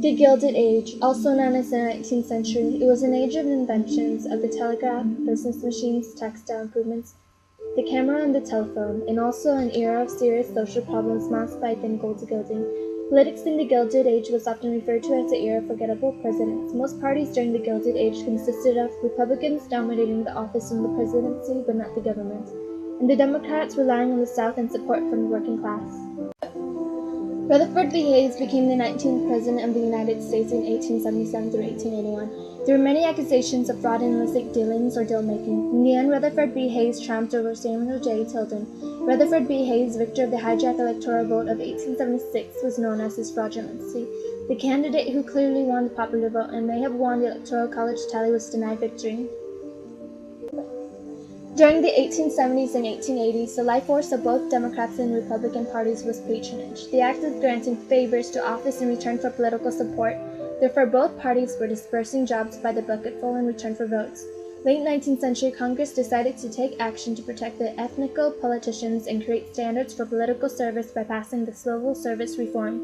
The Gilded Age, also known as the 19th century, it was an age of inventions of the telegraph, business machines, textile improvements, the camera and the telephone, and also an era of serious social problems masked by thin gold gilding. Politics in the Gilded Age was often referred to as the era of forgettable presidents. Most parties during the Gilded Age consisted of Republicans dominating the office and the presidency, but not the government, and the Democrats relying on the South and support from the working class. Rutherford B. Hayes became the 19th President of the United States in 1877 through 1881. There were many accusations of fraud and illicit dealings or deal-making. In the end, Rutherford B. Hayes triumphed over Samuel J. Tilden. Rutherford B. Hayes, victor of the hijacked electoral vote of 1876, was known as his fraudulency. The candidate who clearly won the popular vote and may have won the Electoral College tally was denied victory. During the 1870s and 1880s, the life force of both Democrats and Republican parties was patronage. The act of granting favors to office in return for political support. Therefore, both parties were dispersing jobs by the bucketful in return for votes. Late 19th century Congress decided to take action to protect the ethnical politicians and create standards for political service by passing the Civil Service Reform.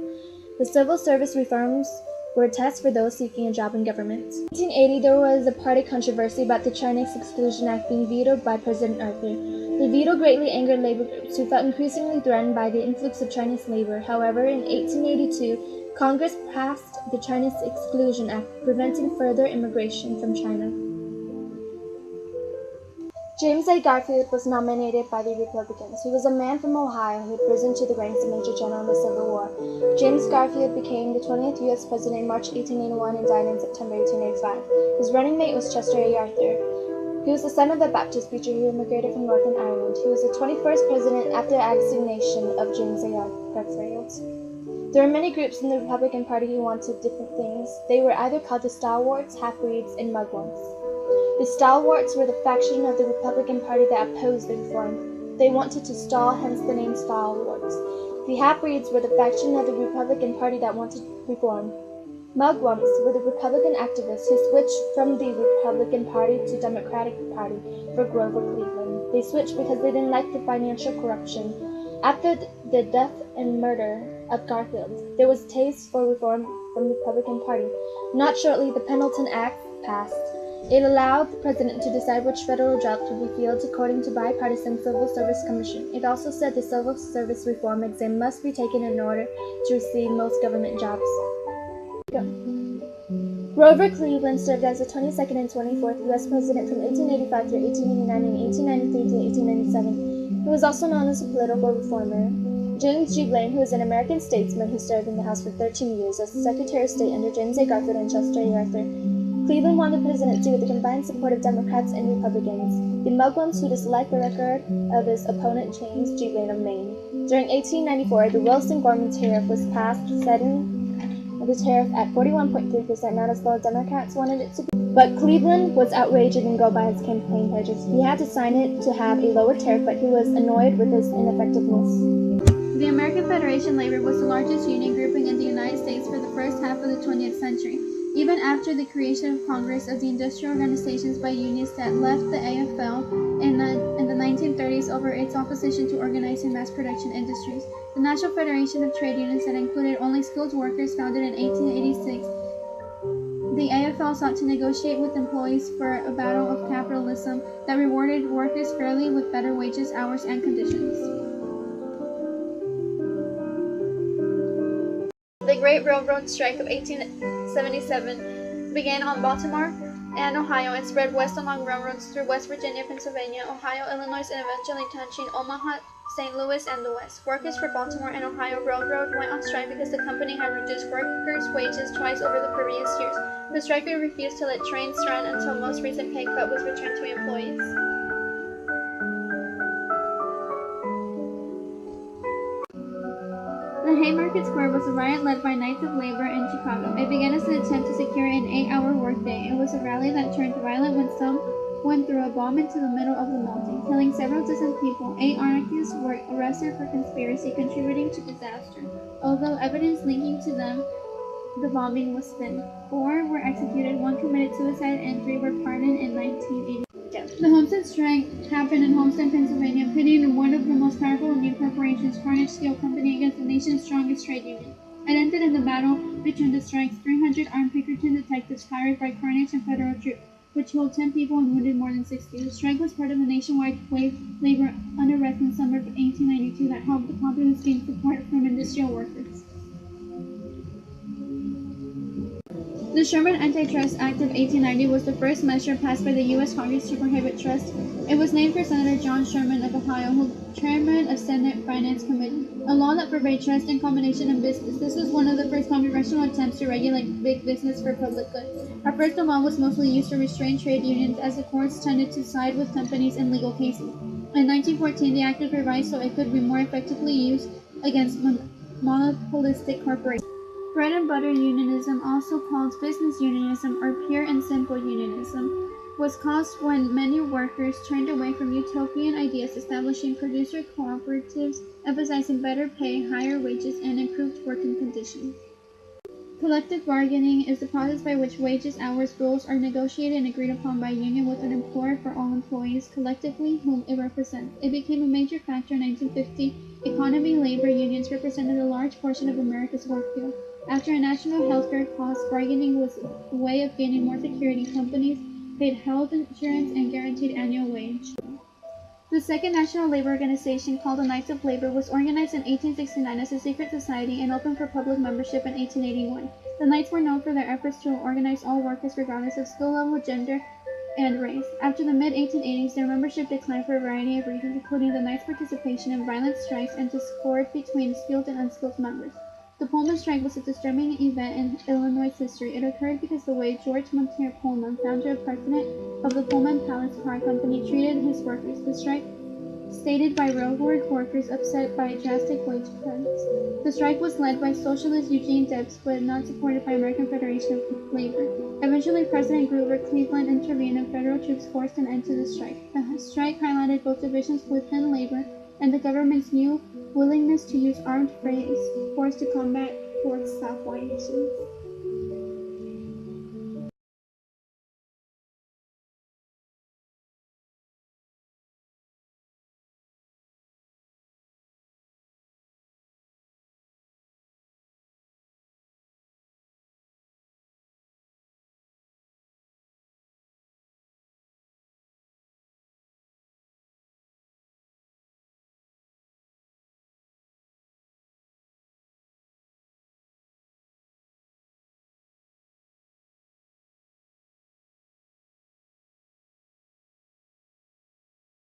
The Civil Service Reforms were a test for those seeking a job in government. In 1880, there was a party controversy about the Chinese Exclusion Act being vetoed by President Arthur. The veto greatly angered labor groups, who felt increasingly threatened by the influx of Chinese labor. However, in 1882, Congress passed the Chinese Exclusion Act, preventing further immigration from China. James A. Garfield was nominated by the Republicans. He was a man from Ohio who had risen to the ranks of Major General in the Civil War. James Garfield became the 20th U.S. President in March 1881 and died in September 1885. His running mate was Chester A. Arthur. He was the son of a Baptist preacher who immigrated from Northern Ireland. He was the 21st president after the assignation of James A. Garfield. There were many groups in the Republican Party who wanted different things. They were either called the stalwarts, half-breeds, and mugwumps. The stalwarts were the faction of the Republican Party that opposed the reform. They wanted to stall, hence the name stalwarts. The half-breeds were the faction of the Republican Party that wanted reform. Mugwumps were the Republican activists who switched from the Republican Party to Democratic Party for Grover Cleveland. They switched because they didn't like the financial corruption. After the death and murder of Garfield, there was taste for reform from the Republican Party. Not shortly, the Pendleton Act passed. It allowed the president to decide which federal jobs would be filled according to bipartisan Civil Service Commission. It also said the Civil Service Reform exam must be taken in order to receive most government jobs. Grover Cleveland served as the 22nd and 24th U.S. President from 1885 through 1889 and 1893 to 1897. He was also known as a political reformer. James G. Blaine, who was an American statesman who served in the House for 13 years as the Secretary of State under James A. Garfield and Chester A. Arthur. Cleveland won the presidency with the combined support of Democrats and Republicans. The Mugwumps, who disliked the record of his opponent James G. Blaine of Maine. During 1894, the Wilson-Gorman tariff was passed, setting the tariff at 41.3%, not as low as Democrats wanted it to be. But Cleveland was outraged and didn't go by his campaign pledges. He had to sign it to have a lower tariff, but he was annoyed with his ineffectiveness. The American Federation Labor was the largest union grouping in the United States for the first half of the 20th century. Even after the creation of Congress of the industrial organizations by unions that left the AFL in the 1930s over its opposition to organizing mass production industries, the National Federation of Trade Unions that included only skilled workers, founded in 1886, the AFL sought to negotiate with employees for a battle of capitalism that rewarded workers fairly with better wages, hours, and conditions. The Great Railroad Strike of 1877 began on Baltimore and Ohio and spread west along railroads through West Virginia, Pennsylvania, Ohio, Illinois, and eventually touching Omaha, St. Louis, and the West. Workers for Baltimore and Ohio Railroad went on strike because the company had reduced workers' wages twice over the previous years. The strikers refused to let trains run until most recent pay cut was returned to employees. The Haymarket Square was a riot led by Knights of Labor in Chicago. It began as an attempt to secure an 8-hour workday. It was a rally that turned violent when someone threw a bomb into the middle of the melting, killing several dozen people. 8 anarchists were arrested for conspiracy, contributing to disaster. Although evidence linking to them, the bombing was thin. 4 were executed, 1 committed suicide, and 3 were pardoned in 1980. The Homestead Strike happened in Homestead, Pennsylvania, pitting one of the most powerful union corporations, Carnegie Steel Company, against the nation's strongest trade union. It ended in the battle between the strike's 300 armed Pinkerton detectives fired by Carnage and federal troops, which killed 10 people and wounded more than 60. The strike was part of a nationwide wave labor unrest in summer of 1892 that helped the populace gain support from industrial workers. The Sherman Antitrust Act of 1890 was the first measure passed by the U.S. Congress to prohibit trust. It was named for Senator John Sherman of Ohio, who was chairman of Senate Finance Committee, a law that forbade trust and combination in business. This was one of the first congressional attempts to regulate big business for public good. At first, the law was mostly used to restrain trade unions, as the courts tended to side with companies in legal cases. In 1914, the act was revised so it could be more effectively used against monopolistic corporations. Bread and butter unionism, also called business unionism or pure and simple unionism, was caused when many workers turned away from utopian ideas establishing producer cooperatives, emphasizing better pay, higher wages, and improved working conditions. Collective bargaining is the process by which wages, hours, rules are negotiated and agreed upon by a union with an employer for all employees, collectively, whom it represents. It became a major factor in 1950. Economy labor unions represented a large portion of America's workforce. After a national health care cost, bargaining was a way of gaining more security. Companies paid health insurance and guaranteed annual wage. The second national labor organization, called the Knights of Labor, was organized in 1869 as a secret society and opened for public membership in 1881. The Knights were known for their efforts to organize all workers regardless of skill level, gender, and race. After the mid-1880s, their membership declined for a variety of reasons, including the Knights' participation in violent strikes and discord between skilled and unskilled members. The Pullman strike was a disturbing event in Illinois history. It occurred because the way George Montier Pullman, founder and president of the Pullman Palace Car Company, treated his workers. The strike stated by railroad workers upset by drastic wage cuts. The strike was led by socialist Eugene Debs, but not supported by American Federation of Labor. Eventually, President Grover Cleveland intervened and federal troops forced an end to the strike. The strike highlighted both divisions within labor and the government's new willingness to use armed force to combat forced South violations.